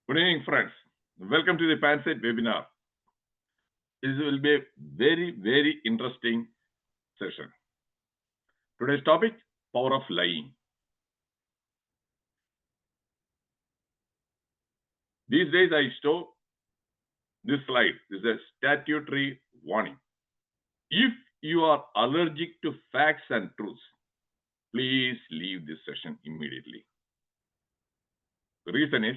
Good evening, friends. Welcome to the PANSIGHT webinar. This will be a very interesting session. Today's topic, power of lying. These days I show this slide. This is a statutory warning. If you are allergic to facts and truths, please leave this session immediately. The reason is,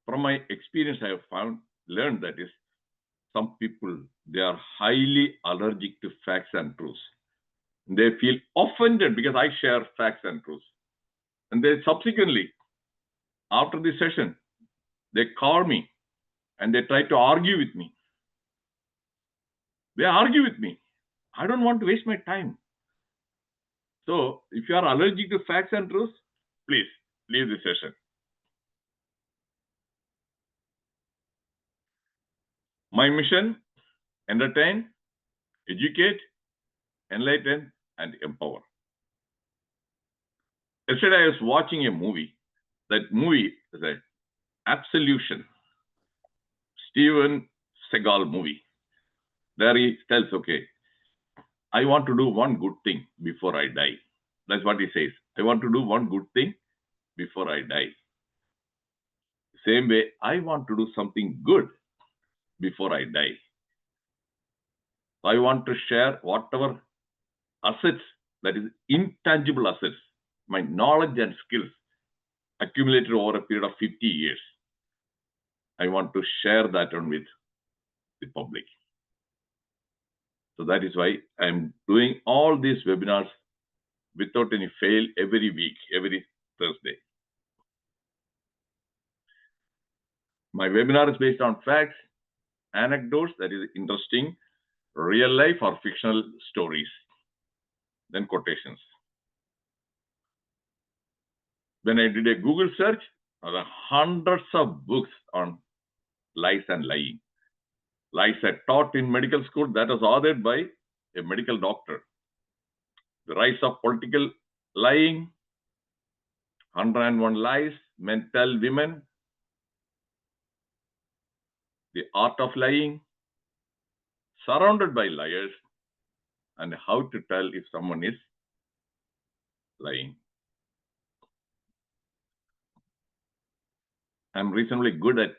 from my experience, I have learned that is some people, they are highly allergic to facts and truths. They feel offended because I share facts and truths. And they subsequently, after this session, they call me and they try to argue with me. They argue with me. I don't want to waste my time. So if you are allergic to facts and truths, please leave the session. My mission, entertain, educate, enlighten, and empower. Yesterday I was watching a movie. That movie is an Absolution, Steven Seagal movie. There he tells, okay, I want to do one good thing before I die. That's what he says. I want to do one good thing before I die. Same way, I want to do something good before I die. I want to share whatever assets, that is intangible assets, my knowledge and skills accumulated over a period of 50 years. I want to share that on with the public. So that is why I'm doing all these webinars without any fail every week, every Thursday. My webinar is based on facts, anecdotes, that is interesting, real life or fictional stories, then quotations. When I did a Google search, there are hundreds of books on lies and lying. Lies are taught in medical school, that was authored by a medical doctor. The rise of political lying, 101 lies men tell women, the art of lying, surrounded by liars, and how to tell if someone is lying. I'm reasonably good at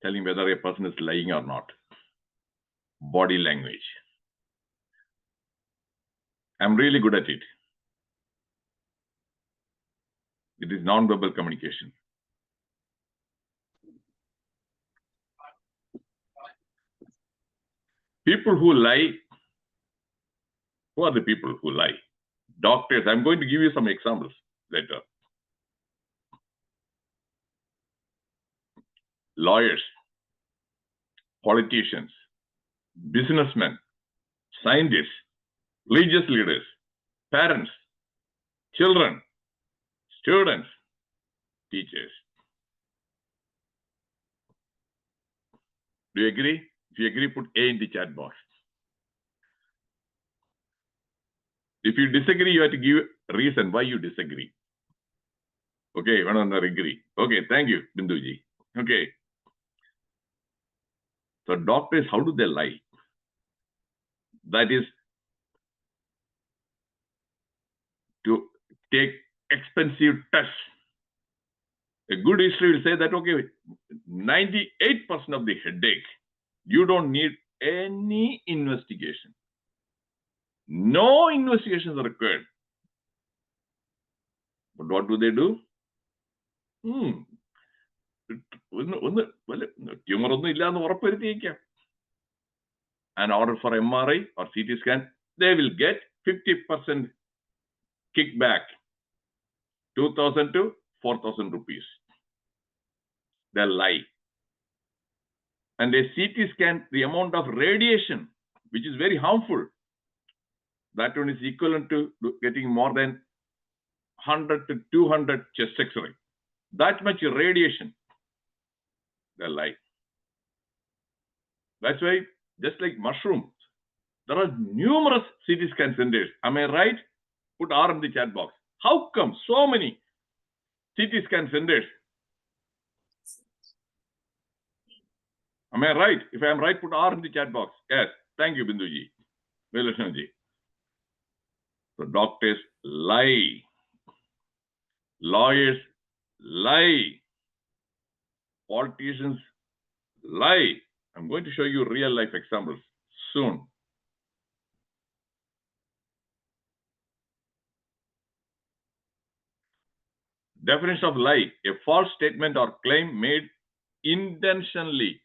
telling whether a person is lying or not. Body language. I'm really good at it. It is non-verbal communication. People who lie, who are the people who lie? Doctors. I'm going to give you some examples later. Lawyers, politicians, businessmen, scientists, religious leaders, parents, children, students, teachers. Do you agree? If you agree, put A in the chat box. If you disagree, you have to give a reason why you disagree. Okay, one another agree. Okay, thank you, Binduji. Okay. So doctors, how do they lie? That is to take expensive tests. A good history will say that, okay, 98% of the headache, you don't need any investigation. No investigations are required. But what do they do? Tumor an order for MRI or CT scan, they will get 50% kickback, 2,000 to 4,000 rupees. They'll lie. And a CT scan, the amount of radiation, which is very harmful, that one is equivalent to getting more than 100 to 200 chest X-ray. That much radiation, they'll lie. That's why, just like mushrooms, there are numerous CT scan centers. Am I right? Put R in the chat box. How come so many CT scan centers Am I right? If I am right, put R in the chat box. Yes. Thank you, Binduji. Velashanji. So doctors lie. Lawyers lie. Politicians lie. I'm going to show you real life examples soon. Definition of lie: a false statement or claim made intentionally.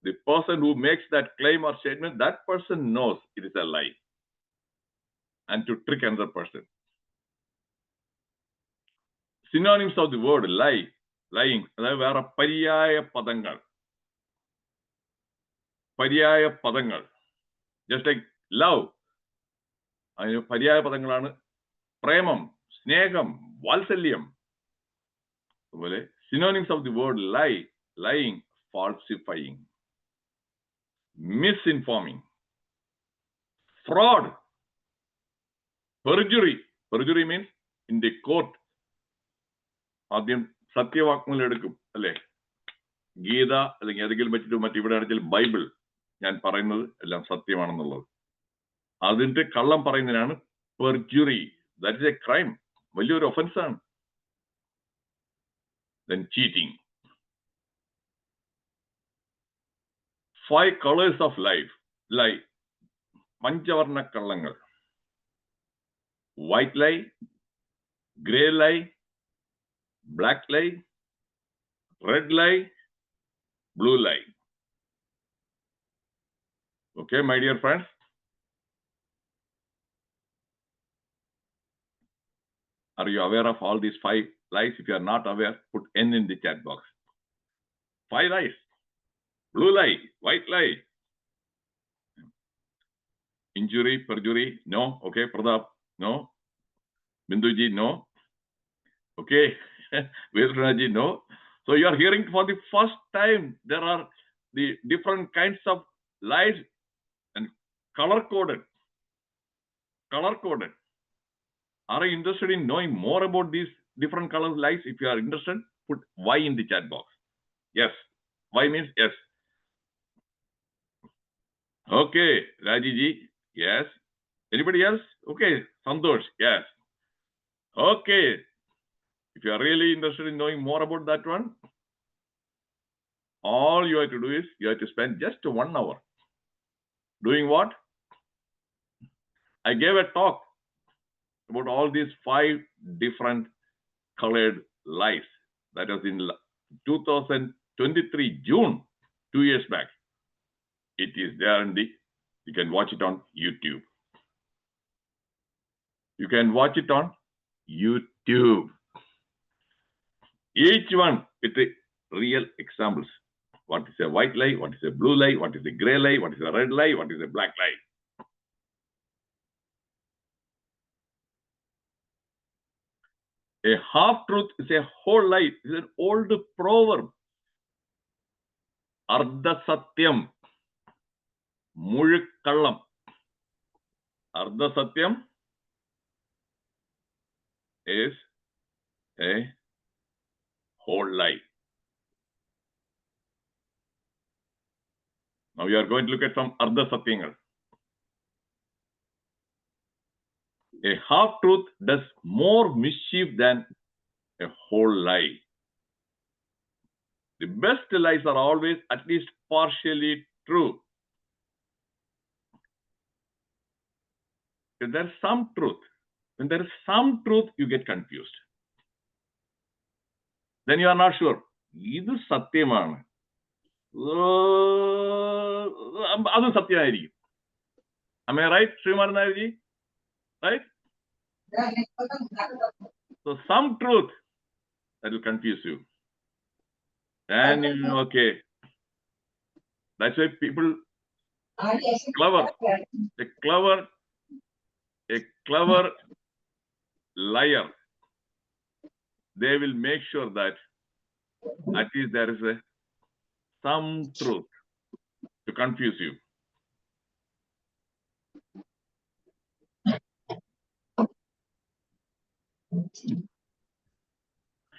The person who makes that claim or statement, that person knows it is a lie and to trick another person. Synonyms of the word lie, lying, അതായത് വേറെ പര്യായ പദങ്ങൾ. പര്യായ പദങ്ങൾ. Just like love. അതിന് പര്യായ പദങ്ങളാണ് പ്രേമം, സ്നേഹം, വാത്സല്യം. അതുപോലെ synonyms of the word lie, lying, falsifying, misinforming, fraud, perjury. Perjury means in the court. ആദ്യം സത്യവാങ്മൂലം എടുക്കും അല്ലെ, ഗീത അല്ലെങ്കിൽ ഏതെങ്കിലും വെച്ചിട്ട് മറ്റിവിടെ ആണെങ്കിൽ ബൈബിൾ ഞാൻ പറയുന്നത് എല്ലാം സത്യമാണെന്നുള്ളത്, അതിന്റെ കള്ളം പറയുന്നതിനാണ് perjury. That is a crime, വലിയൊരു ഒഫൻസ് ആണ്. Then cheating. 5 colors of life. Lie. Panchavarna കള്ളങ്ങൾ. White lie, gray lie, black lie, red lie, blue lie. Okay, my dear friends. Are you aware of all these 5 lies? If you are not aware, put N in the chat box. 5 lies. Blue lie, white lie. Injury, perjury, no. Okay, Pradap, no. Binduji, no. Okay, Vedranaji, no. So you are hearing for the first time there are the different kinds of lies and color-coded. Color-coded. Are you interested in knowing more about these different color lies? If you are interested, put Y in the chat box. Yes. Y means yes. Okay, Rajiji, yes. Anybody else? Okay, Santosh, yes. Okay. If you are really interested in knowing more about that one, all you have to do is you have to spend just 1 hour. Doing what? I gave a talk about all these 5 different colored lies. That was in 2023 June, 2 years back. It is there in you can watch it on YouTube. You can watch it on YouTube. Each one with the real examples. What is a white lie? What is a blue lie? What is a gray lie? What is a red lie? What is a black lie? A half-truth is a whole lie. It is an old proverb. Ardha Satyam. Muzhukkallam. Ardha Satyam is a whole lie. Now we are going to look at some Ardha Satyangal. A half-truth does more mischief than a whole lie. The best lies are always at least partially true. If there is some truth, when there is some truth, you get confused. Then you are not sure. Idu satyamana. Adu satyayirikkum. Am I right, Srimaranaji? Right? So some truth that will confuse you. And okay. That's why people clever. A clever liar. They will make sure that at least there is some truth to confuse you.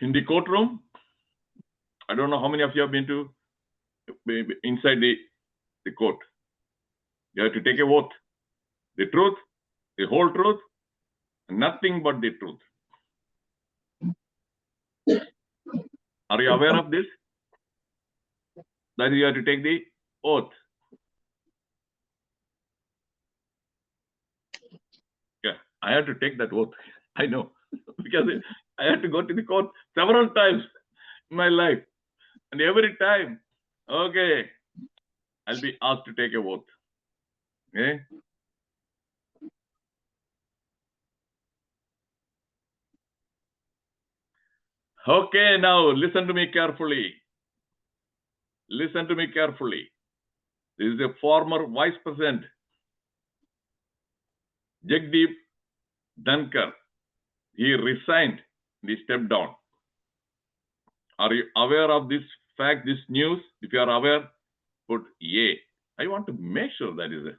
In the courtroom, I don't know how many of you have been to inside the court. You have to take a oath. The truth, the whole truth, nothing but the truth. Are you aware of this? That you have to take the oath. Yeah, I had to take that oath. I know. Because I had to go to the court several times in my life. And every time, okay, I'll be asked to take a oath. Okay? Okay, now listen to me carefully. Listen to me carefully. This is a former Vice President, Jagdeep Dhankar. He resigned. He stepped down. Are you aware of this fact, this news? If you are aware, put A. I want to make sure that is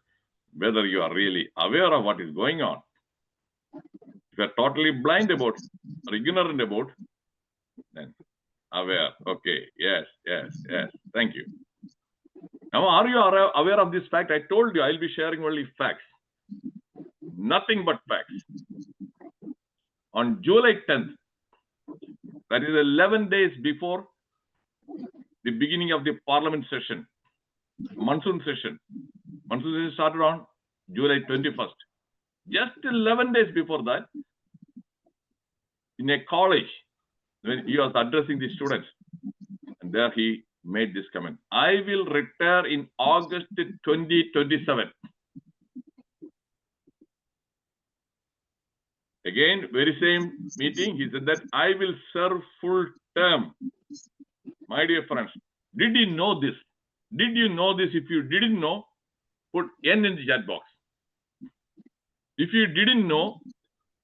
whether you are really aware of what is going on. If you are totally blind about or ignorant about, then aware. Okay, yes. Thank you. Now, are you aware of this fact? I told you I'll be sharing only facts. Nothing but facts. On July 10th, that is 11 days before the beginning of the parliament session, monsoon session. Monsoon session started on July 21st. Just 11 days before that, in a college, when he was addressing the students, and there he made this comment: I will retire in August 2027. Again, very same meeting, he said that I will serve full term. My dear friends, did you know this? Did you know this? If you didn't know, put N in the chat box. If you didn't know,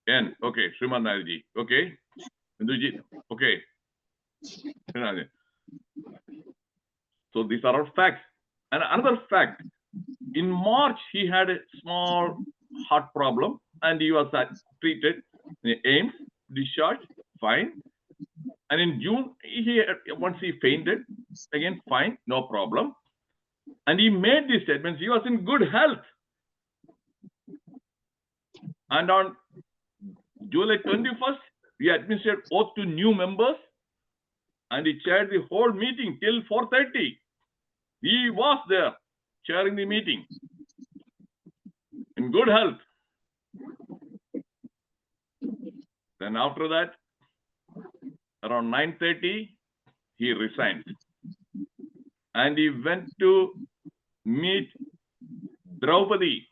N. Okay, Sriman Nairji. Okay. Hinduji. Okay. So these are our facts. And another fact, in March, he had a small heart problem and he was treated in AIMS, discharged, fine. And in June, once he fainted, again, fine, no problem. And he made these statements. He was in good health. And on July 21st, he administered oath to new members and he chaired the whole meeting till 4:30. He was there chairing the meeting in good health. Then after that, around 9:30, he resigned. And he went to meet Draupadi,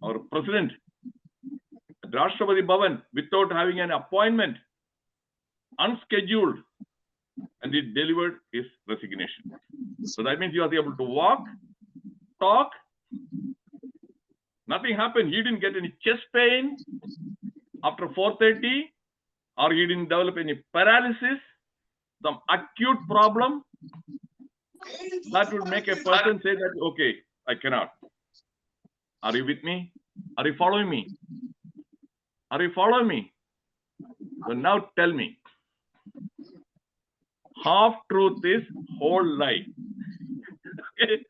our president, at Rashtrapati Bhavan, without having an appointment, unscheduled, and he delivered his resignation. So that means he was able to walk, talk, nothing happened. He didn't get any chest pain after 4:30, or he didn't develop any paralysis, some acute problem that would make a person say that, okay, I cannot. Are you with me? Are you following me? Are you following me? So now tell me, half truth is whole lie. Okay?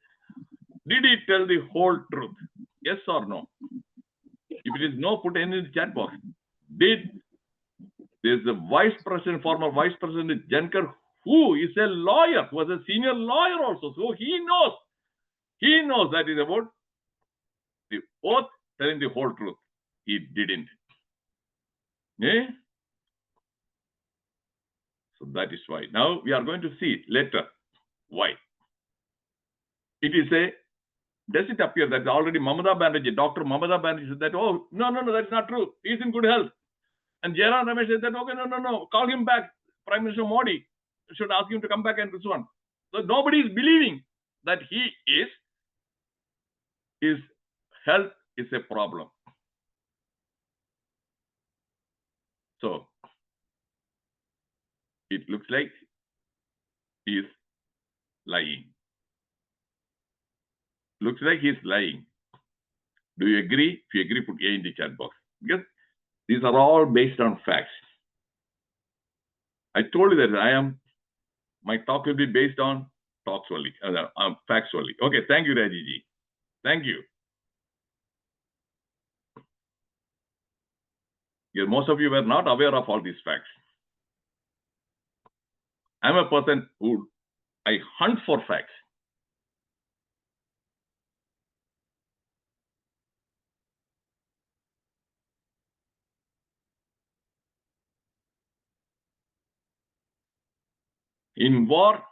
Did he tell the whole truth? Yes or no? If it is no, put in the chat box. There's the vice president, former vice president Jankar, who is a lawyer, who was a senior lawyer also. So he knows that is about the oath, telling the whole truth. He didn't. Yeah? So that is why. Now we are going to see later why. It is does it appear that already Mamata Banerjee, Dr. Mamata Banerjee said that, oh, no, that's not true. He's in good health. And Jairam Ramesh said that, okay, no, call him back. Prime Minister Modi should ask him to come back and respond. So nobody is believing that his health is a problem. So it looks like he is lying. Looks like he is lying. Do you agree? If you agree, put A in the chat box. Because these are all based on facts. I told you that my talk will be based on talks only, facts only. Okay, thank you, Rajiji. Thank you. Yes, most of you were not aware of all these facts. I'm a person who I hunt for facts. In war,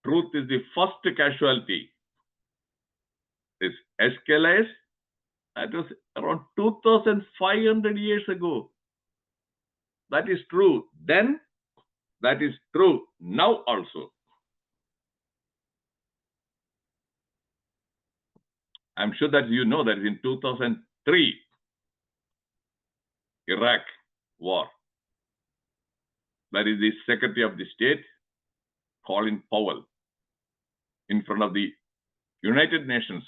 truth is the first casualty. This Aeschylus, that was around 2,500 years ago. That is true then, that is true now also. I'm sure that you know that in 2003, Iraq war, that is the Secretary of the State, Colin Powell, in front of the United Nations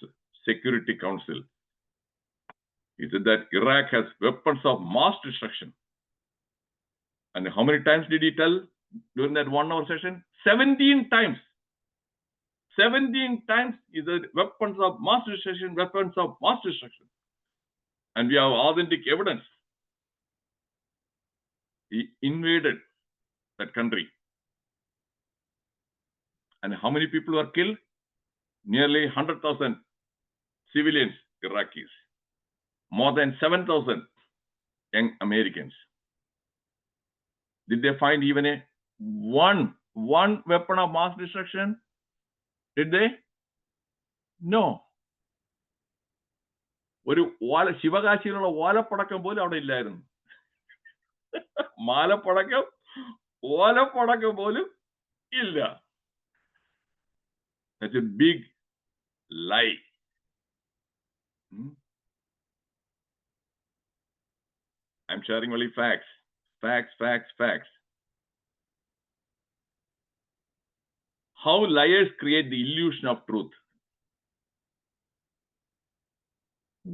Security Council, he said that Iraq has weapons of mass destruction. And how many times did he tell during that 1 hour session? 17 times. 17 times is the weapons of mass destruction, weapons of mass destruction. And we have authentic evidence. He invaded that country. And how many people were killed? Nearly 100,000 civilians, Iraqis. More than 7,000 young Americans. Did they find even a one weapon of mass destruction? Did they? No. ഒരു ശിവകാശിയിലുള്ള ഓലപ്പടക്കം പോലും അവിടെ ഇല്ലായിരുന്നു. ഓലപ്പടക്കം പോലും ഇല്ല. That's a big lie. I'm sharing only facts. Facts. How liars create the illusion of truth.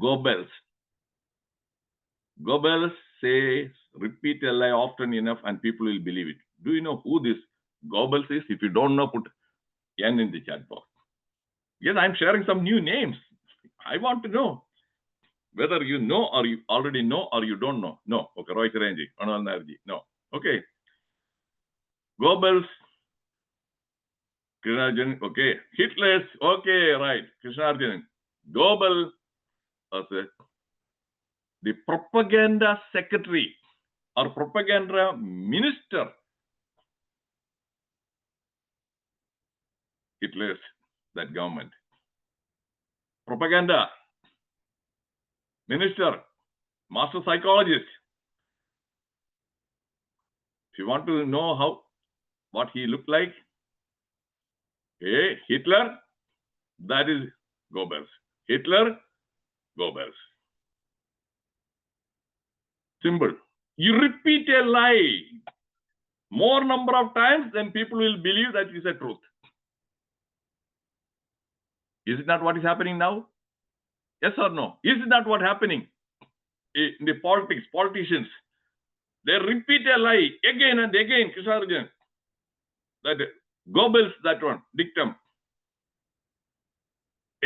Goebbels says, repeat a lie often enough and people will believe it. Do you know who this Goebbels is? If you don't know, put N in the chat box. Yes, I'm sharing some new names. I want to know whether you know or you already know or you don't know. No. Okay, Roy Chiranji, Anal Narji. No. Okay. Goebbels, Krishnarjan, okay. Hitler's, okay, right. Krishnarjan. Goebbels was the propaganda secretary or propaganda minister. Hitler's, that government. Propaganda minister, master psychologist. If you want to know what he looked like, Hitler, that is Goebbels. Hitler, Goebbels. Simple. You repeat a lie more number of times, then people will believe that is a truth. Is it not what is happening now? Yes or no? Is it not what happening in the politicians? They repeat a lie again and again, Krishnarjan. That Goebbels, that one, dictum.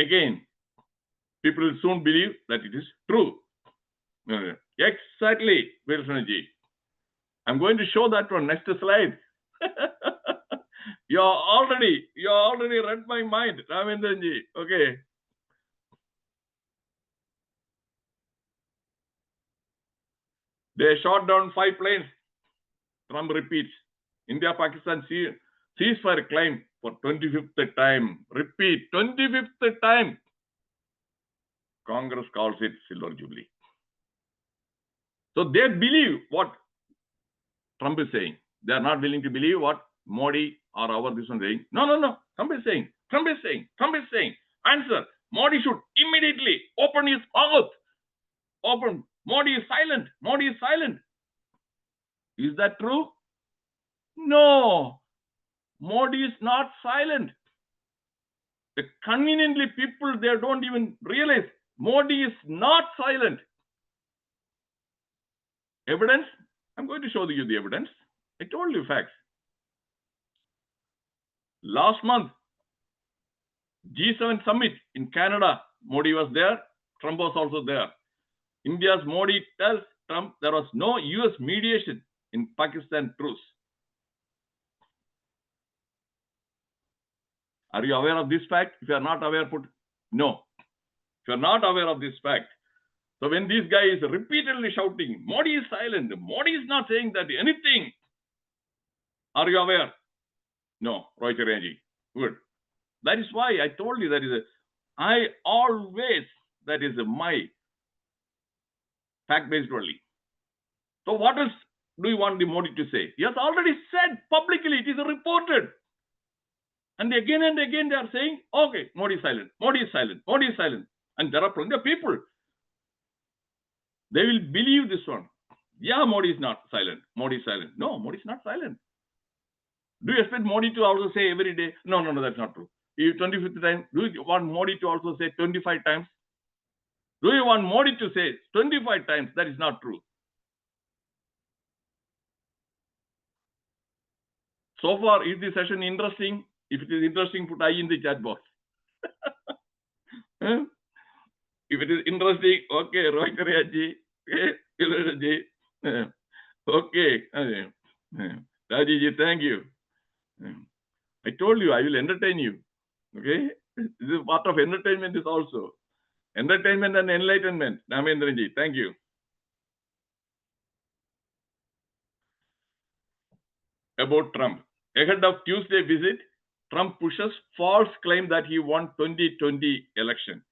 Again, people will soon believe that it is true. Exactly, Wilsonji. I'm going to show that one next slide. you already read my mind, Ravindranji. Okay. They shot down 5 planes. Trump repeats. India-Pakistan ceasefire claim for 25th time. Repeat, 25th time. Congress calls it silver jubilee. So they believe what Trump is saying. They are not willing to believe what Modi or our this one saying. No. Trump is saying. Answer. Modi should immediately open his mouth. Open. Modi is silent. Is that true? No. Modi is not silent. Conveniently, people, they don't even realize Modi is not silent. Evidence? I'm going to show you the evidence. I told you facts. Last month, G7 summit in Canada, Modi was there, Trump was also there. India's Modi tells Trump there was no US mediation in Pakistan truce. Are you aware of this fact? If you are not aware, put no. If you are not aware of this fact, so when this guy is repeatedly shouting, Modi is silent, Modi is not saying that anything. Are you aware? No, Roy Chiranji. Good. That is why I told you that is I always, that is my fact-based only. So what else do you want the Modi to say? He has already said publicly, it is reported. And again they are saying, okay, Modi is silent, Modi is silent, Modi is silent. And there are plenty of people. They will believe this one. Yeah, Modi is not silent. Modi is silent. No, Modi is not silent. Do you expect Modi to also say every day? No, that's not true. 25th time, do you want Modi to also say 25 times? Do you want Modi to say 25 times? That is not true. So far, is the session interesting? If it is interesting, put I in the chat box. If it is interesting, okay, Roy Kariaji, okay, Rajiji, thank you. I told you I will entertain you. Okay, this is part of entertainment is also entertainment and enlightenment. Namendranji, thank you. About Trump, ahead of Tuesday visit, Trump pushes false claim that he won 2020 election.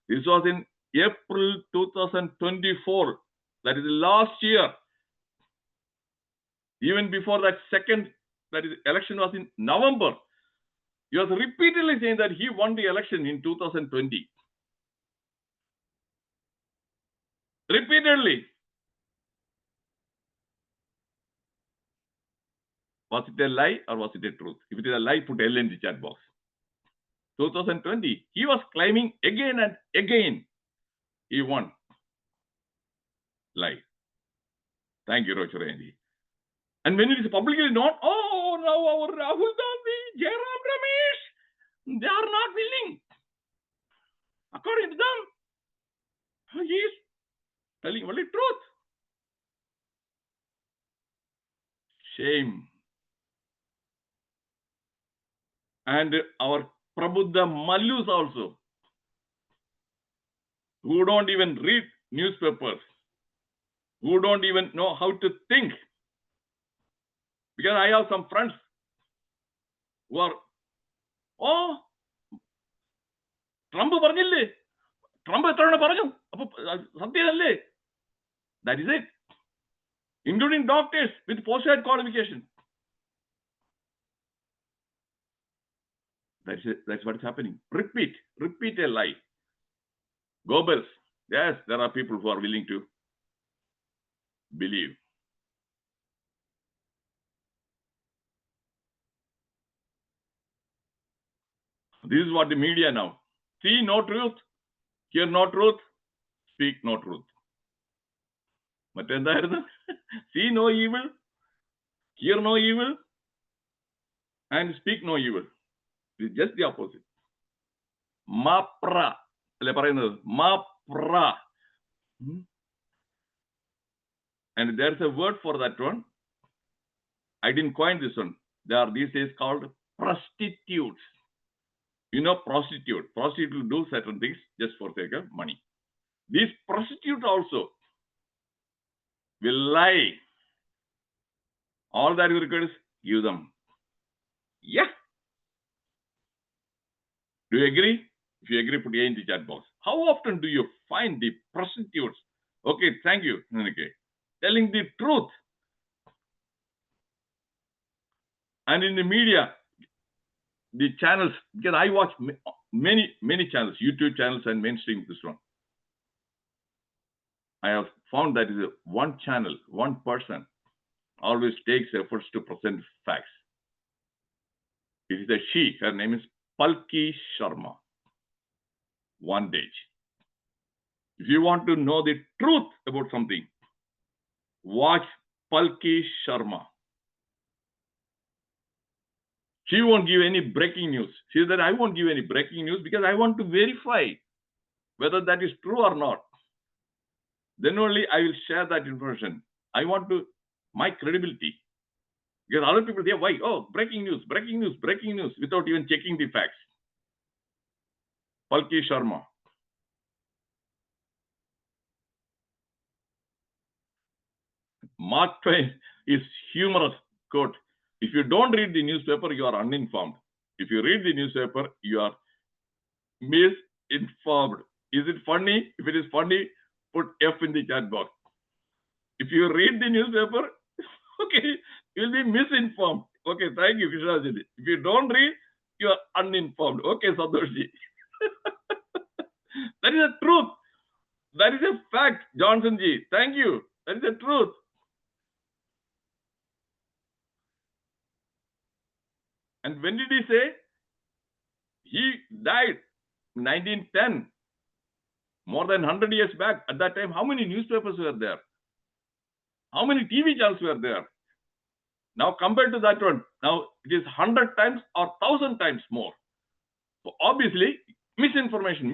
This was in April 2024. That is last year. Even before that that is election was in November. He was repeatedly saying that he won the election in 2020. Repeatedly. Was it a lie or was it a truth? If it is a lie, put L in the chat box. 2020, he was claiming again and again he won. Lie. Thank you, Rochurandi. And when it is publicly known, oh, now our Rahul Gandhi, Jairam Ramesh, they are not willing. According to them, he is telling only truth. Shame. And our Prabuddha Mallus also, who don't even read newspapers, who don't even know how to think. Because I have some friends who are, oh, Trump പറഞ്ഞില്ലേ, Trump എത്ര പറഞ്ഞു, അപ്പൊ സത്യമല്ലേ? That is it. Including doctors with post-grad qualification. That's what is happening. Repeat a lie. Goebbels. Yes, there are people who are willing to believe. This is what the media now. See no truth, hear no truth, speak no truth. See no evil, hear no evil, and speak no evil. It is just the opposite. Mapra. Mapra. And there's a word for that one. I didn't coin this one. There are these days called prostitutes. You know, prostitute. Prostitute will do certain things just for sake of money. These prostitutes also will lie. All that you require is give them. Yeah. Do you agree? If you agree, put A in the chat box. How often do you find the prostitutes? Okay, thank you. Okay. Telling the truth. And in the media, the channels, because I watch many channels, YouTube channels and mainstream this one. I have found that is one channel, one person always takes efforts to present facts. It is a she. Her name is Palki Sharma. One day. If you want to know the truth about something, watch Palki Sharma. She won't give any breaking news. She said, I won't give any breaking news because I want to verify whether that is true or not. Then only I will share that information. I want to, my credibility. Because other people say, why? Oh, breaking news, without even checking the facts. Palki Sharma. Mark Twain is humorous quote. If you don't read the newspaper, you are uninformed. If you read the newspaper, you are misinformed. Is it funny? If it is funny, put F in the chat box. If you read the newspaper, okay, you'll be misinformed. Okay, thank you, Krishnaji. If you don't read, you are uninformed. Okay, Santoshji. That is the truth. That is a fact, Johnson ji. Thank you. That is the truth. And when did he say? He died 1910, more than 100 years back. At that time, how many newspapers were there? How many TV channels were there? Now compared to that one, now it is 100 times or 1,000 times more. So obviously, misinformation,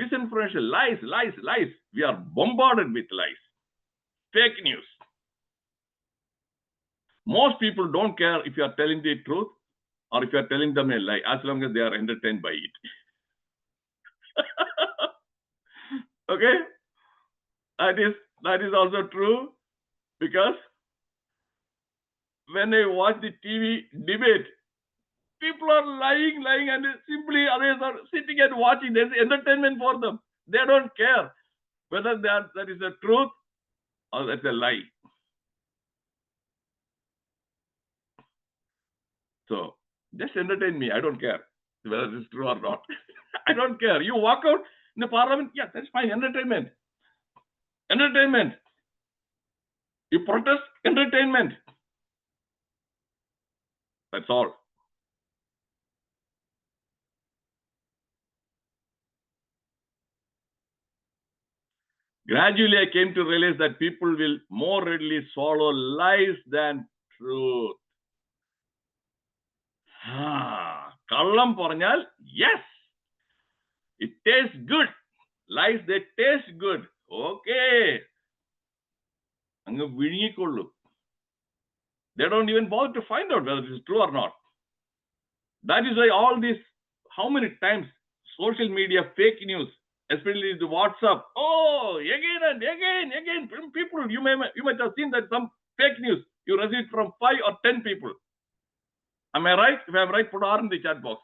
lies. We are bombarded with lies. Fake news. Most people don't care if you are telling the truth or if you are telling them a lie, as long as they are entertained by it. Okay? That is also true, because when I watch the TV debate, people are lying, and simply others are sitting and watching. There's entertainment for them. They don't care whether that is the truth or that's a lie. So just entertain me. I don't care whether it's true or not. I don't care. You walk out in the parliament, yeah, that's fine. Entertainment. You protest, entertainment. That's all. Gradually, I came to realize that people will more readily swallow lies than truth. Kallam parnal, yes, it tastes good. Lies, they taste good. Okay. They don't even bother to find out whether it is true or not. That is why all this, how many times social media fake news, especially the WhatsApp. Oh, again and again. People, you might have seen that some fake news you received from 5 or 10 people. Am I right? If I'm right, put R in the chat box.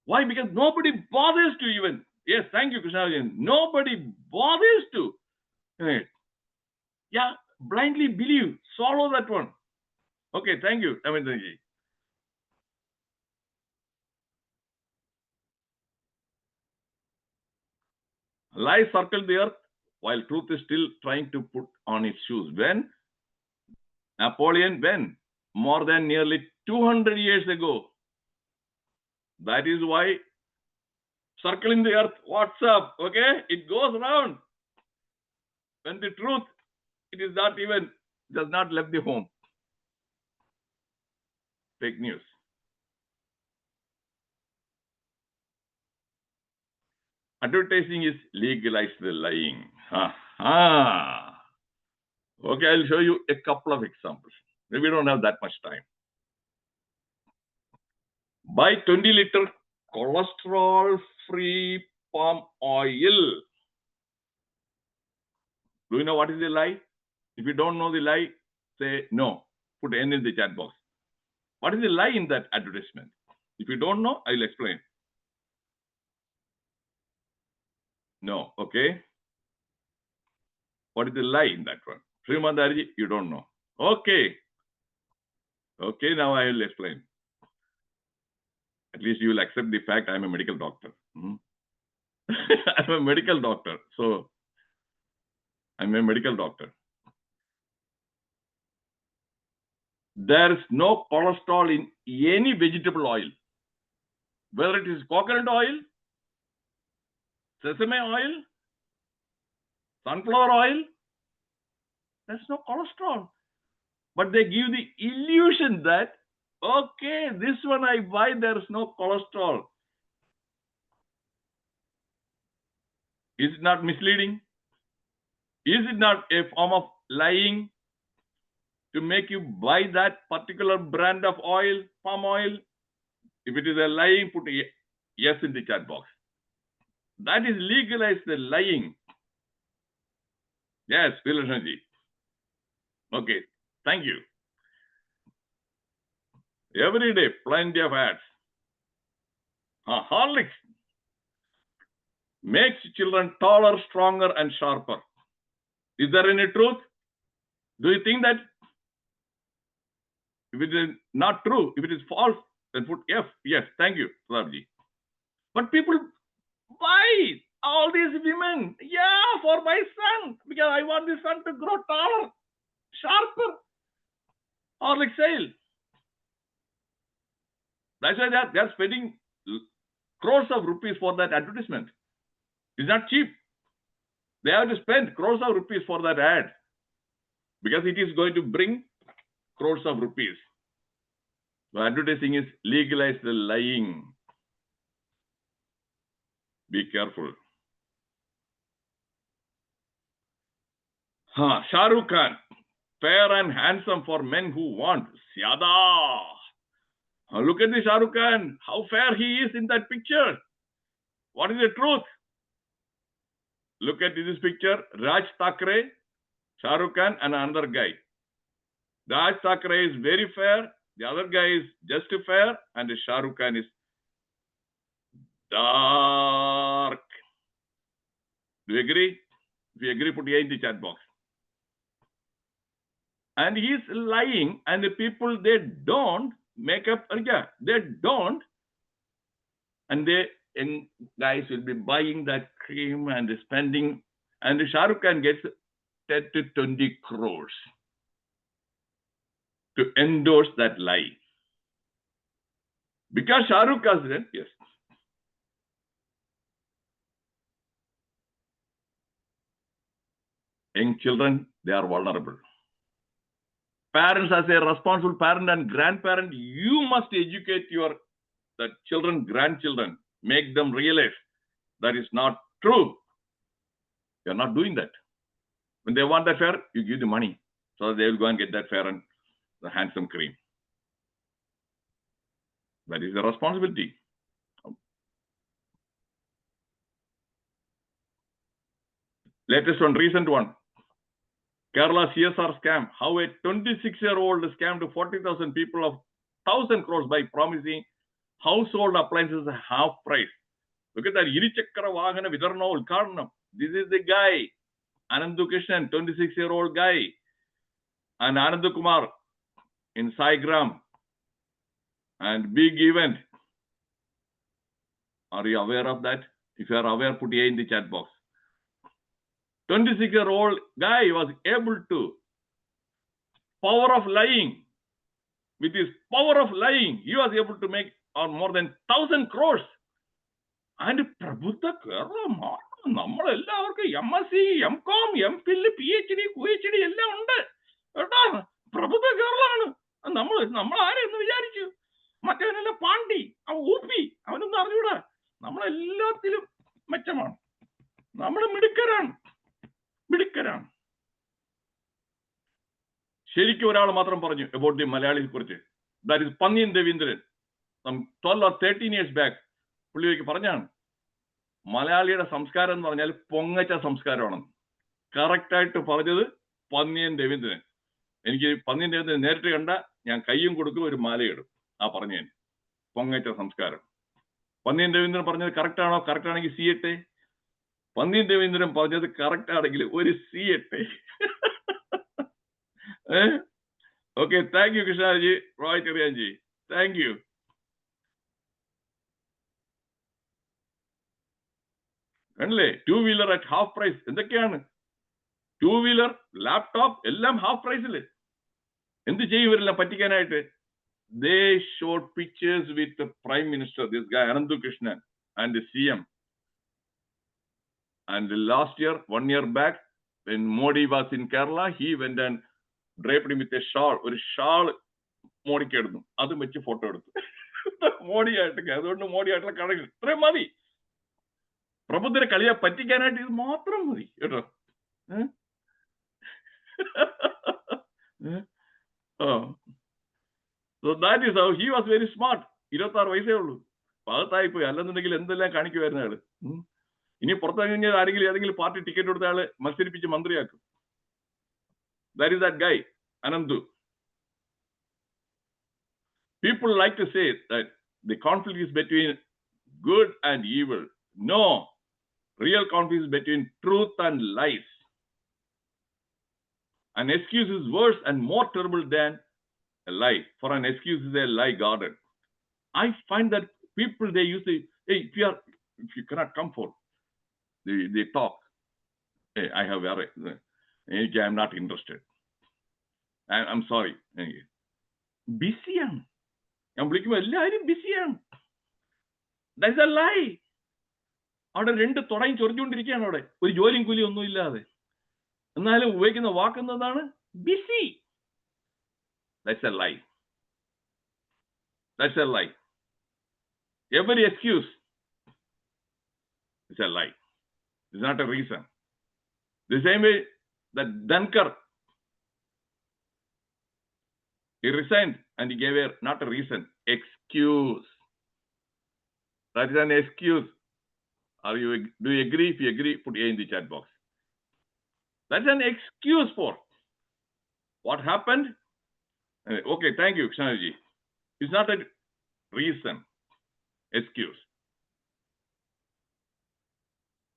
Why? Because nobody bothers to even. Yes, thank you, Krishna. Nobody bothers to. Right. Yeah, blindly believe. Swallow that one. Okay, thank you, Amindranji. Lies circle the earth while truth is still trying to put on its shoes. When? Napoleon, when? More than nearly 200 years ago. That is why circling the earth, what's up? Okay, it goes around. When the truth, it is not even, does not left the home. Fake news. Advertising is legalized lying. Okay, I'll show you a couple of examples. Maybe we don't have that much time. Buy 20-liter cholesterol-free palm oil. Do you know what is the lie? If you don't know the lie, say no. Put N in the chat box. What is the lie in that advertisement? If you don't know, I'll explain. No, okay? What is the lie in that one? Srimandarji, you don't know. Okay. Okay, now I will explain. At least you will accept the fact I'm a medical doctor. I'm a medical doctor. So, I'm a medical doctor. There is no cholesterol in any vegetable oil. Whether it is coconut oil, sesame oil, sunflower oil, there's no cholesterol. But they give the illusion that Okay, this one I buy, there is no cholesterol. Is it not misleading? Is it not a form of lying to make you buy that particular brand of oil, palm oil? If it is a lying, put a yes in the chat box. That is legalized the lying. Yes, Vilashanji. Okay, thank you. Every day, plenty of ads. Horlicks makes children taller, stronger, and sharper. Is there any truth? Do you think that? If it is not true, if it is false, then put F. Yes, thank you, Pradji. But people buy all these women. Yeah, for my son, because I want this son to grow taller, sharper. Horlicks sale. That's why they're spending crores of rupees for that advertisement. It's not cheap. They have to spend crores of rupees for that ad because it is going to bring crores of rupees. So advertising is legalize the lying. Be careful. Shah Rukh Khan, fair and handsome for men who want. Syada. Look at the Shah Rukh Khan, how fair he is in that picture. What is the truth? Look at this picture. Raj Thackeray, Shah Rukh Khan, and another guy. Raj Thackeray is very fair. The other guy is just fair. And Shah Rukh Khan is dark. Do you agree? If you agree, put A in the chat box. And he's lying, and the people, they don't make up, they don't, and they guys will be buying that cream and spending, and Shah Rukh Khan gets 10 to 20 crores to endorse that lie. Because Shah Rukh Khan said, yes. Young children, they are vulnerable. Parents, as a responsible parent and grandparent, you must educate your children, grandchildren, make them realize that is not true. You're not doing that. When they want that fair, you give the money so that they will go and get that fair and the handsome cream. That is the responsibility. Latest one, recent one. Kerala CSR scam. How a 26-year-old scammed 40,000 people of 1,000 crores by promising household appliances at half price. Look at that. Irichakkara Vahana Vidarna Ulkarnam. This is the guy. Anandu Krishnan, 26-year-old guy. And Anandu Kumar in Saigram. And big event. Are you aware of that? If you are aware, put A in the chat box. 26-year-old guy was able to, power of lying, with his power of lying, he was able to make more than 1,000 crores. And Prabhuta Kerala, MSc, MCom, MPhil, PhD, QHD, എല്ലാം ഉണ്ട് കേട്ടോ. പ്രഭുത്വ കേരളമാണ്. നമ്മൾ ആരെന്ന് വിചാരിച്ചു? മറ്റവനെല്ലാം പാണ്ടി, അവൻ ഊപ്പി, അവനൊന്നും അറിഞ്ഞൂടാ. നമ്മളെല്ലാത്തിലും മെച്ചമാണ്. നമ്മൾ മിടുക്കരാണ്. ശരിക്കും ഒരാൾ മാത്രം പറഞ്ഞു about the മലയാളിയെ കുറിച്ച്. That is Pannian Raveendran. Some 12 or 13 years back, പുള്ളിക്ക് പറഞ്ഞാണ് മലയാളിയുടെ സംസ്കാരം എന്ന് പറഞ്ഞാൽ പൊങ്ങച്ച സംസ്കാരമാണ്. കറക്റ്റായിട്ട് പറഞ്ഞത് പന്നിയൻ രവീന്ദ്രൻ. എനിക്ക് പന്നിയൻ രവീന്ദ്രൻ നേരിട്ട് കണ്ട ഞാൻ കയ്യും കൊടുക്കും, ഒരു മാലയിടും. പറഞ്ഞേൻ പൊങ്ങച്ച സംസ്കാരം. പന്നിയൻ രവീന്ദ്രൻ പറഞ്ഞത് കറക്റ്റ് ആണോ? കറക്റ്റ് ആണെങ്കിൽ സി ഇട്ടെ. പന്നിയൻ രവീന്ദ്രൻ പറഞ്ഞത് കറക്റ്റ് ആണെങ്കിൽ ഒരു C ഇട്ടെ. Okay, thank you, Krishnaji, Roy Karyanji. Thank you. കണ്ടില്ലേ, 2-wheeler at half price. എന്തൊക്കെയാണ് 2-wheeler, ലാപ്ടോപ്പ് എല്ലാം ഹാഫ് പ്രൈസില്. എന്ത് ചെയ്യും ഇവരെല്ലാം പറ്റിക്കാനായിട്ട്? They showed pictures with the Prime Minister, this guy Anandu Krishnan, and the CM. And last year, 1 year back, when Modi was in Kerala, he went and draped him with a shawl, ഒരു shawl മോഡിക്ക് എടുത്തു, അതും വെച്ച് photo എടുത്തു. മോഡിയായിട്ടൊക്കെ, അതുകൊണ്ട് മോഡിയായിട്ടുള്ള കടകൾ ഇത്രയും മതി. പ്രബുദ്ധരെ കളിയെ പറ്റിക്കാനായിട്ട് ഇത് മാത്രം മതി കേട്ടോ. So that is how he was very smart. 26 വയസ്സേ ഉള്ളൂ, പാകത്തായിപ്പോയി. അല്ലെന്നുണ്ടെങ്കിൽ എന്തെല്ലാം കാണിക്കുമായിരുന്നു അയാള്. ഇനി പുറത്തിറങ്ങിയ ആരെങ്കിലും ഏതെങ്കിലും പാർട്ടി ടിക്കറ്റ് കൊടുത്ത ആള് മത്സരിപ്പിച്ച് മന്ത്രിയാക്കും. That is that guy, Anandu. People like to say that the conflict is between good and evil. No, real conflict is between truth and lies. An excuse is worse and more terrible than a lie. For an excuse is a lie guarded. I find that people, they use the, hey, if you cannot come for, they talk. Hey, I have I'm not interested. I'm sorry. ബിസിയാണ്. ഞാൻ വിളിക്കുമ്പോൾ എല്ലാവരും ബിസിയാണ്. That's a lie. അവിടെ 2 തുടങ്ങി ചൊറിഞ്ഞുകൊണ്ടിരിക്കുകയാണ് അവിടെ, ഒരു ജോലിയും കൂലിയും ഒന്നും ഇല്ലാതെ. എന്നാലും ഉപയോഗിക്കുന്ന വാക്കുന്നതാണ് BC. That's a lie. That's a lie. Every excuse is a lie. It's not a reason. The same way that Dhankar, he resigned and he gave not a reason, excuse. That is an excuse. Do you agree? If you agree, put A in the chat box. That's an excuse for what happened. Okay, thank you, Kshanaji. It's not a reason, excuse.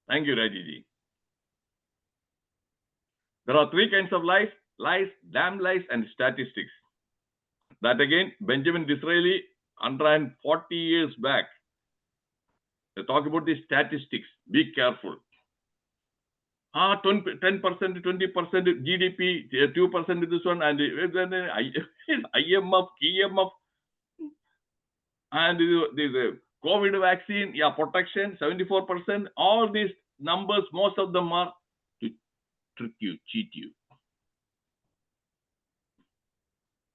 Thank you, Rajiji. There are 3 kinds of lies: lies, damn lies, and statistics. That again, Benjamin Disraeli, 140 years back, they talk about the statistics. Be careful. 10%, 20% GDP, 2% this one, and then IMF, EMF, and the COVID vaccine, protection, 74%. All these numbers, most of them are to trick you, cheat you.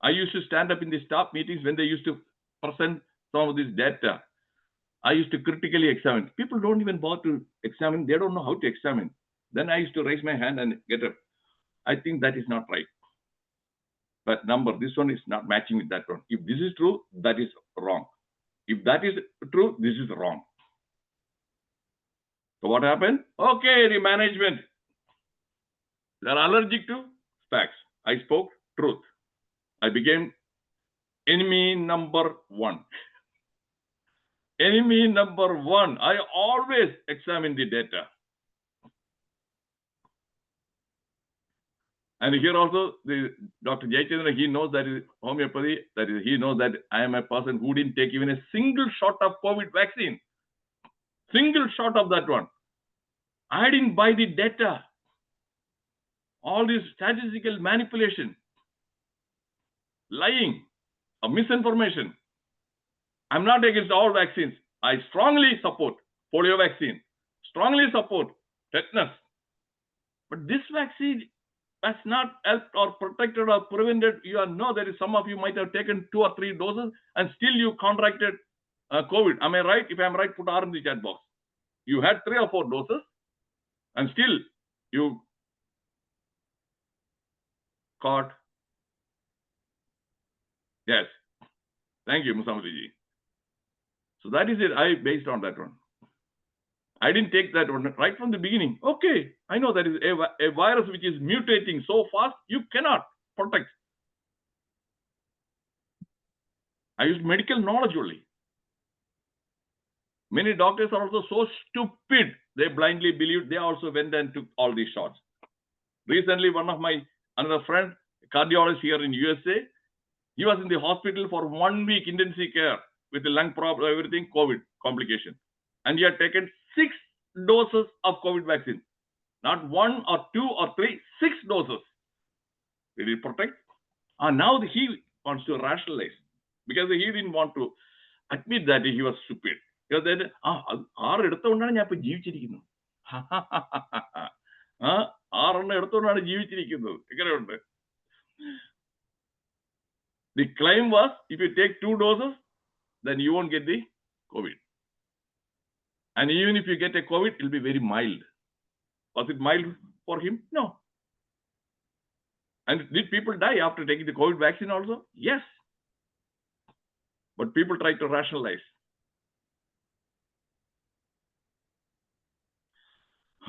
I used to stand up in the staff meetings when they used to present some of this data. I used to critically examine. People don't even bother to examine. They don't know how to examine. Then I used to raise my hand and get up. I think that is not right. But number, this one is not matching with that one. If this is true, that is wrong. If that is true, this is wrong. So what happened? Okay, the management, they are allergic to facts. I spoke truth. I became enemy number 1. Enemy number 1. I always examine the data. And here also, Dr. Jayachandra, he knows that is homeopathy. That is, he knows that I am a person who didn't take even a single shot of COVID vaccine. Single shot of that one. I didn't buy the data. All this statistical manipulation, lying, misinformation. I'm not against all vaccines. I strongly support polio vaccine, strongly support tetanus. But this vaccine has not helped or protected or prevented. You know, there is some of you might have taken 2 or 3 doses and still you contracted COVID. Am I right? If I am right, put R in the chat box. You had 3 or 4 doses and still you caught. Yes. Thank you, Musamudiji. So that is it. I based on that one. I didn't take that one right from the beginning. Okay, I know that is a virus which is mutating so fast, you cannot protect. I used medical knowledge only. Many doctors are also so stupid, they blindly believed. They also went and took all these shots. Recently, one of my another friend, cardiologist here in USA, he was in the hospital for 1 week intensive care with the lung problem, everything, COVID complication. And he had taken 6 doses of COVID vaccine. Not 1 or 2 or 3, 6 doses. Did it protect? Now he wants to rationalize because he didn't want to admit that he was stupid. Because then, 6 എടുത്തുകൊണ്ടാണ് ഞാൻ ഇപ്പൊ ജീവിച്ചിരിക്കുന്നത്. 6 എടുത്തുകൊണ്ടാണ് ജീവിച്ചിരിക്കുന്നത്. എങ്ങനെയുണ്ട്? The claim was, if you take 2 doses, then you won't get the COVID. And even if you get a COVID, it will be very mild. Was it mild for him? No. And did people die after taking the COVID vaccine also? Yes. But people try to rationalize.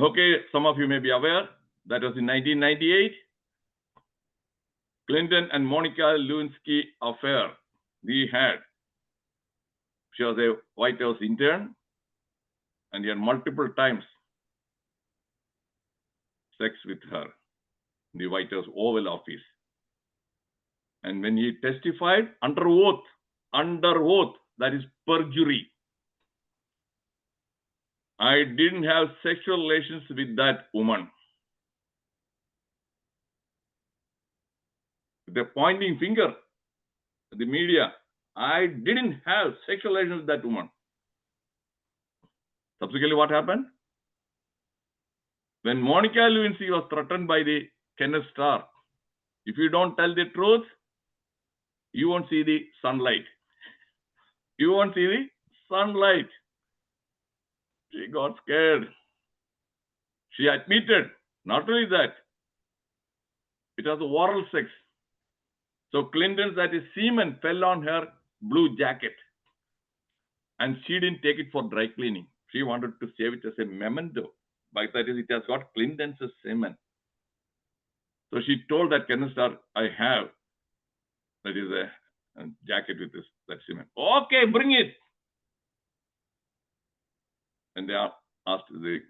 Okay, some of you may be aware, that was in 1998. Clinton and Monica Lewinsky affair we had. She was a White House intern, and he had multiple times sex with her in the White House Oval Office. And when he testified under oath, that is perjury, I didn't have sexual relations with that woman. The pointing finger, the media, I didn't have sexual relations with that woman. Subsequently, what happened? When Monica Lewinsky was threatened by the Kenneth Starr, if you don't tell the truth, you won't see the sunlight. You won't see the sunlight. She got scared. She admitted, not only that, it was oral sex. So Clinton's that is semen fell on her blue jacket, and she didn't take it for dry cleaning. She wanted to save it as a memento. But that is, it has got Clinton's semen. So she told that Kenneth Starr, I have, that is a jacket with that semen. Okay, bring it. And they asked the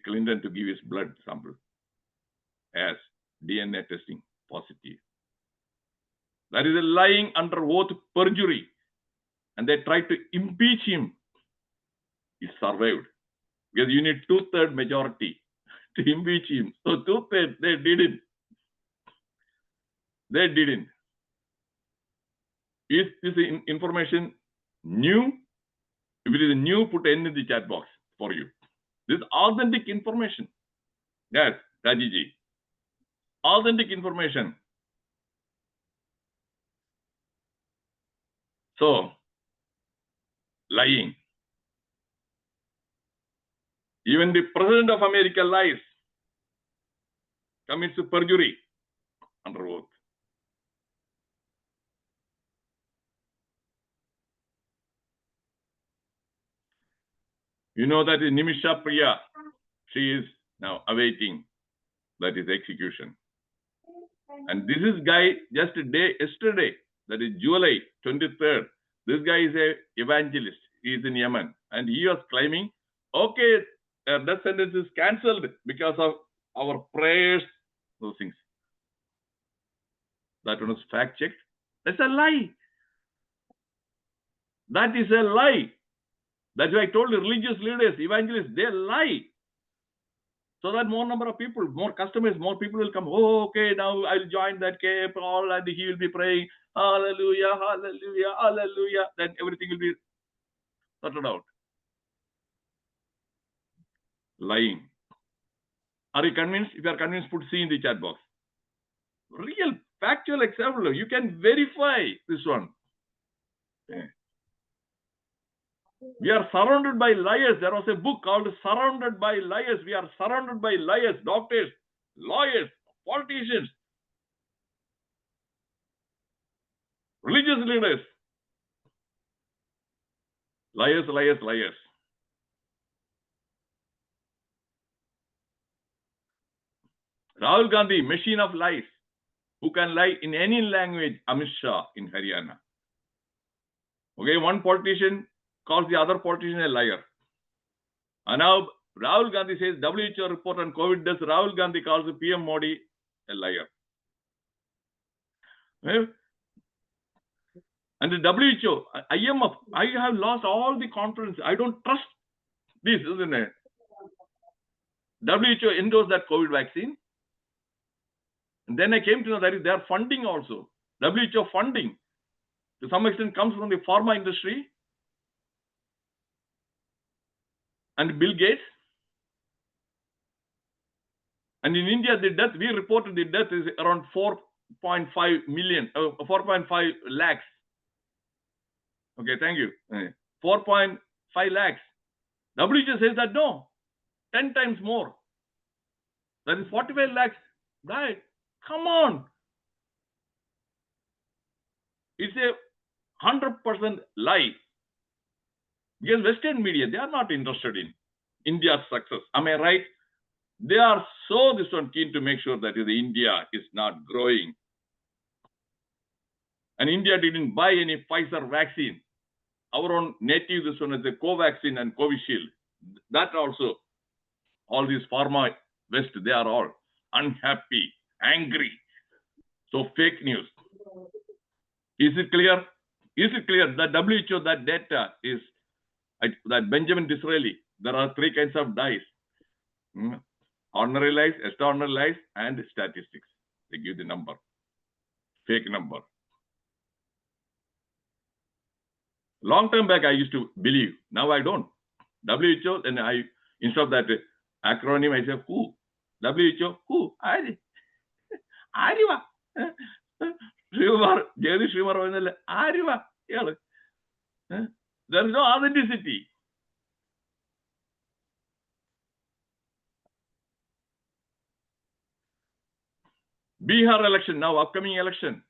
Clinton to give his blood sample as DNA testing positive. That is a lying under oath perjury. And they tried to impeach him. He survived. Because you need 2/3 majority to impeach him. So 2/3, they didn't. They didn't. Is this information new? If it is new, put N in the chat box for you. This is authentic information. Yes, Rajiji. Authentic information. So, lying. Even the President of America lies, commits perjury under oath. You know that Nimisha Priya, she is now awaiting that is execution. And this is guy just a day yesterday, that is July 23rd. This guy is a evangelist. He is in Yemen, and he was claiming, okay, death sentence is cancelled because of our prayers, those things. That one was fact checked. That's a lie. That is a lie. That's why I told you, religious leaders, evangelists, they lie. So that more number of people, more customers, more people will come. Oh, okay, now I'll join that camp, all, and he will be praying, hallelujah, hallelujah, hallelujah. Then everything will be sorted out. Lying. Are you convinced? If you are convinced, put C in the chat box. Real factual example. You can verify this one. Okay. We are surrounded by liars. There was a book called Surrounded by Liars. We are surrounded by liars, doctors, lawyers, politicians, religious leaders. Liars, liars, liars. Rahul Gandhi, machine of lies, who can lie in any language, Amit Shah in Haryana. Okay, one politician calls the other politician a liar. And now Rahul Gandhi says WHO report on COVID deaths. Rahul Gandhi calls the PM Modi a liar. Okay? And the WHO, IMF, I have lost all the confidence. I don't trust this, isn't it? WHO endorsed that COVID vaccine. And then I came to know that they are funding also. WHO funding to some extent comes from the pharma industry and Bill Gates. And in India, the death, we reported the death is around 4 4.5 million, 4.5 lakhs. Okay, thank you. 4.5 lakhs. WHO says that no, 10 times more. That is 45 lakhs died. Come on. It's a 100% lie. Because Western media, they are not interested in India's success. Am I right? They are so keen to make sure that the India is not growing. And India didn't buy any Pfizer vaccine. Our own native, this one is the Covaxin and Covishield. That also, all these pharma West, they are all unhappy, angry. So fake news. Is it clear? Is it clear that WHO, that data is, that Benjamin Disraeli, there are 3 kinds of dice. Ordinary lies, extraordinary lies, and statistics. They give the number. Fake number. Long time back, I used to believe. Now I don't. WHO, and I, instead of that acronym, I say, who? WHO, who? Ariva. Jerry Shrivar, Ariva. There is no authenticity. Bihar election, now upcoming election.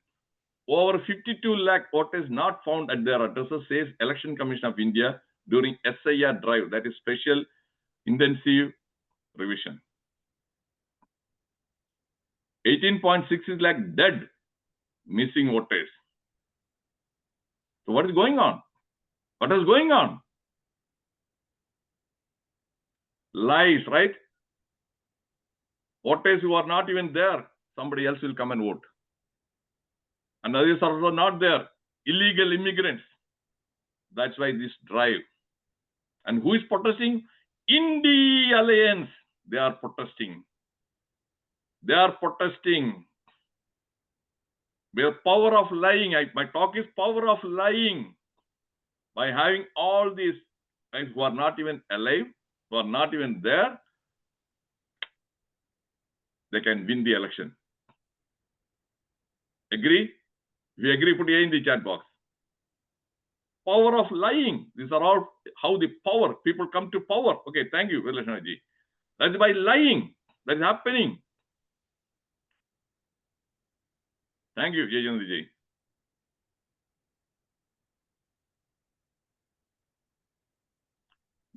Over 52 lakh voters not found at their addresses, says Election Commission of India during SIR drive, that is Special Intensive Revision. 18.6 lakh dead, missing voters. So what is going on? What is going on? Lies, right? Voters who are not even there, somebody else will come and vote. And others are also not there. Illegal immigrants. That's why this drive. And who is protesting? Indie Alliance. They are protesting. They are protesting. Their power of lying. My talk is power of lying. By having all these guys who are not even alive, who are not even there, they can win the election. Agree? If you agree, put A in the chat box. Power of lying. These are all how the power, people come to power. Okay, thank you, Vilashanaji. That's by lying. That is happening. Thank you, Jayendra.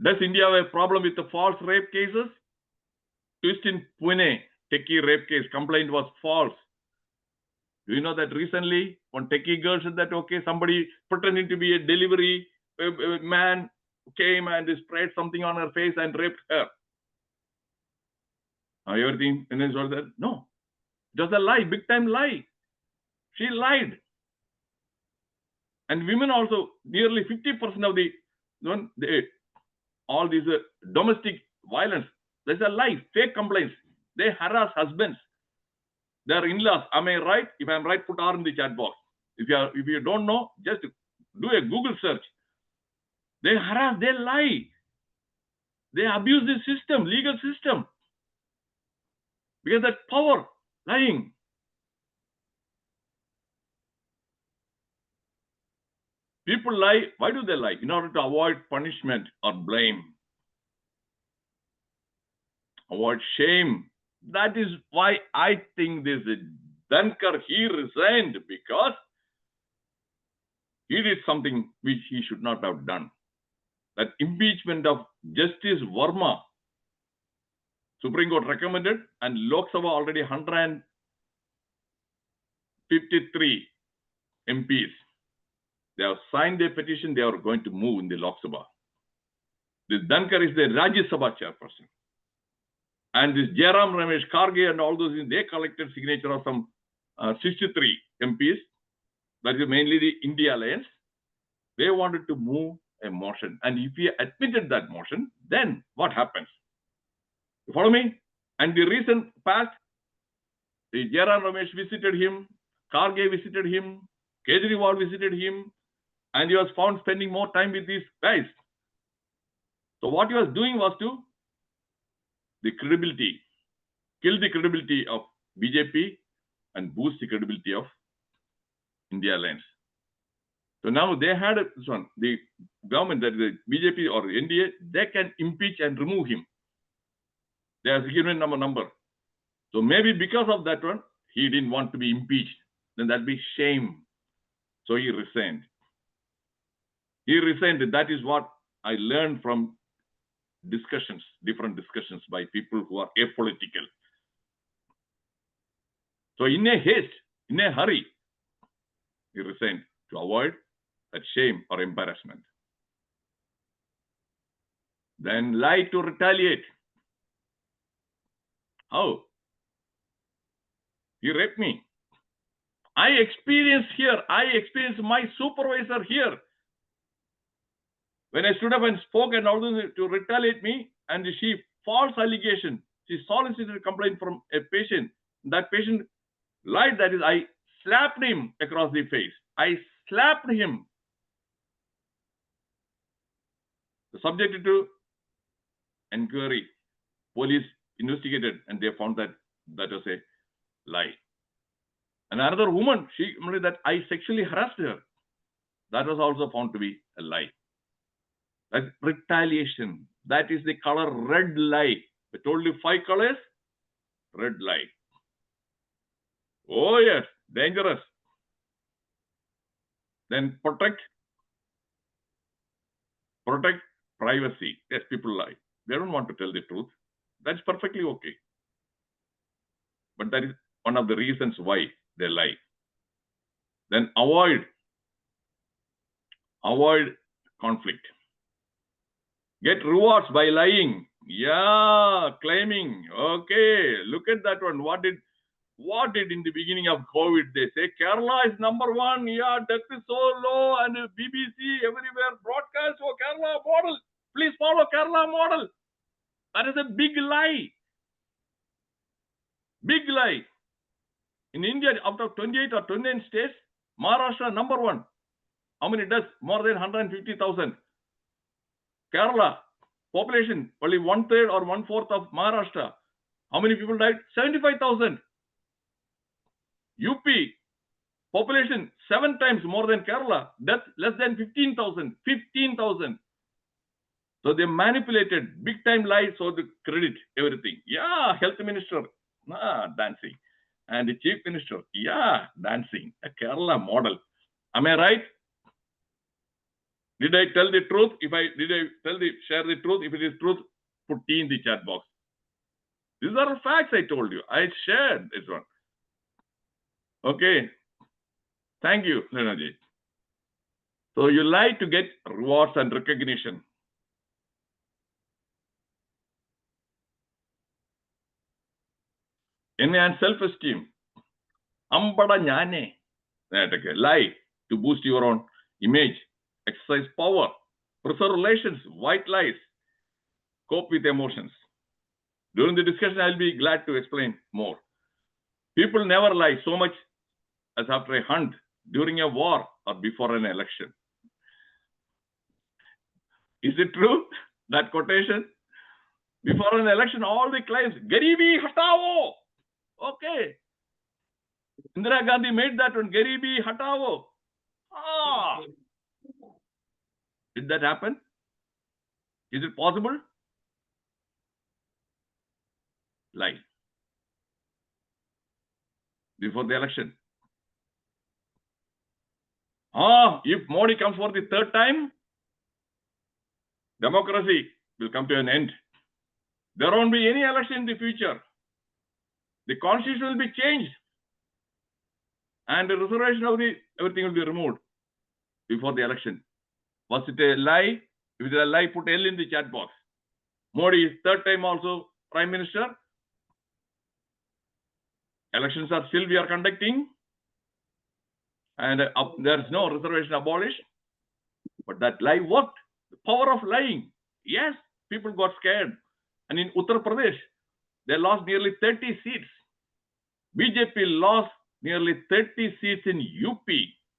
Does India have a problem with the false rape cases? Twist in Pune, techie rape case, complaint was false. Do you know that recently one techie girl said that, okay, somebody pretending to be a delivery man came and sprayed something on her face and raped her. Everything, and then so that, no, just a lie, big time lie. She lied. And women also, nearly 50% of all these domestic violence, there's a lie, fake complaints. They harass husbands. Their in-laws. Am I right? If I'm right, put R in the chat box. If you don't know, just do a Google search. They harass, they lie. They abuse the system, legal system. Because that power, lying. People lie. Why do they lie? In order to avoid punishment or blame. Avoid shame. That is why I think this Dhankar, he resigned, because he did something which he should not have done. That impeachment of Justice Verma, Supreme Court recommended, and Lok Sabha already 153 MPs. They have signed their petition, they are going to move in the Lok Sabha. This Dhankar is the Rajya Sabha chairperson. And this Jairam Ramesh Karge and all those, they collected signature of some 63 MPs. That is mainly the India Alliance. They wanted to move a motion. And if he admitted that motion, then what happens? You follow me? And the recent past, the Jairam Ramesh visited him, Karge visited him, Kejriwal visited him, and he was found spending more time with these guys. So what he was doing was to kill the credibility of BJP and boost the credibility of India Alliance. So now they had this one. The government, that is the BJP or NDA, they can impeach and remove him. They have given him a number. So maybe because of that one, he didn't want to be impeached. Then that'd be shame. So he resigned. He resigned. That is what I learned from discussions, different discussions by people who are apolitical. So in a haste, in a hurry, he resigned to avoid that shame or embarrassment. Then lie to retaliate. How? He raped me. I experienced my supervisor here. When I stood up and spoke and all this to retaliate me, and she false allegation, she solicited a complaint from a patient. That patient lied, that is, I slapped him across the face. I slapped him. Subjected to inquiry. Police investigated and they found that that was a lie. And another woman, she admitted that I sexually harassed her. That was also found to be a lie. That retaliation. That is the color red lie. I told you 5 colors. Red lie. Oh yes, dangerous. Then protect privacy. Yes, people lie. They don't want to tell the truth. That's perfectly okay. But that is one of the reasons why they lie. Then avoid conflict. Get rewards by lying. Yeah, claiming. Okay, look at that one. What did in the beginning of COVID they say? Kerala is number 1. Yeah, death is so low, and BBC everywhere broadcast. Oh, Kerala model. Please follow Kerala model. That is a big lie. Big lie. In India, out of 28 or 29 states, Maharashtra number 1. How many deaths? More than 150,000. Kerala, population, only 1/3 or 1/4 of Maharashtra. How many people died? 75,000. UP, population 7 times more than Kerala. Death less than 15,000. 15,000. So they manipulated, big time lies, so they credit everything. Yeah, health minister, dancing. And the chief minister, yeah, dancing. A Kerala model. Am I right? Did I tell the truth? Share the truth? If it is truth, put T in the chat box. These are facts I told you. I shared this one. Okay. Thank you, Lenaji. So you lie to get rewards and recognition. Enhance self-esteem. Ambada nyane. Lie to boost your own image. Exercise power. Preserve relations. White lies. Cope with emotions. During the discussion, I'll be glad to explain more. People never lie so much as after a hunt, during a war, or before an election. Is it true? That quotation? Before an election, all the claims, Garibi hatao. Okay. Indira Gandhi made that one, Garibi hatao. Did that happen? Is it possible? Lie. Before the election. If Modi comes for the 3rd time, democracy will come to an end. There won't be any election in the future. The constitution will be changed. And the reservation of everything will be removed before the election. Was it a lie? If it is a lie, put L in the chat box. Modi is 3rd time also Prime Minister. Elections are still we are conducting. And there is no reservation abolished. But that lie worked. The power of lying. Yes, people got scared. And in Uttar Pradesh, they lost nearly 30 seats. BJP lost nearly 30 seats in UP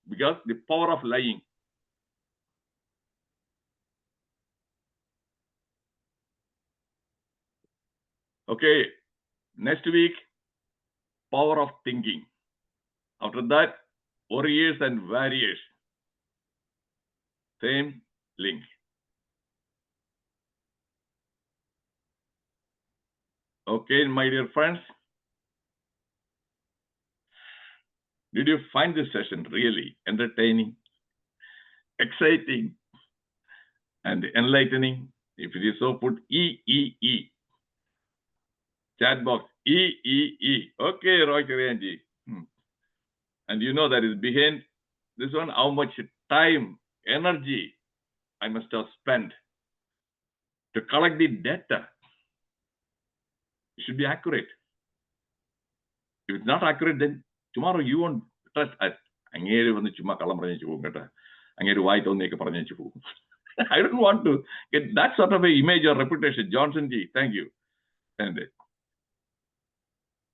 because the power of lying. Okay, next week, power of thinking. After that, warriors and warriors. Same link. Okay, my dear friends. Did you find this session really entertaining, exciting, and enlightening? If it is so, put E. Chat box, E. Okay, Roy Cherianji. And you know that is behind this one, how much time, energy I must have spent to collect the data. It should be accurate. If it's not accurate, then tomorrow you won't trust us. അങ്ങേര് വന്ന് ചുമ്മാ കള്ളം പറഞ്ഞു പോകും കേട്ടോ. അങ്ങേര് വായി തോന്നിയൊക്കെ പറഞ്ഞു പോകും. I don't want to get that sort of an image or reputation. Johnson G, thank you. And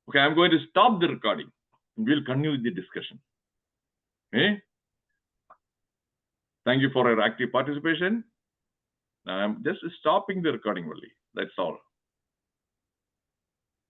okay, I'm going to stop the recording. We'll continue the discussion. Okay? Thank you for your active participation. I'm just stopping the recording only. That's all.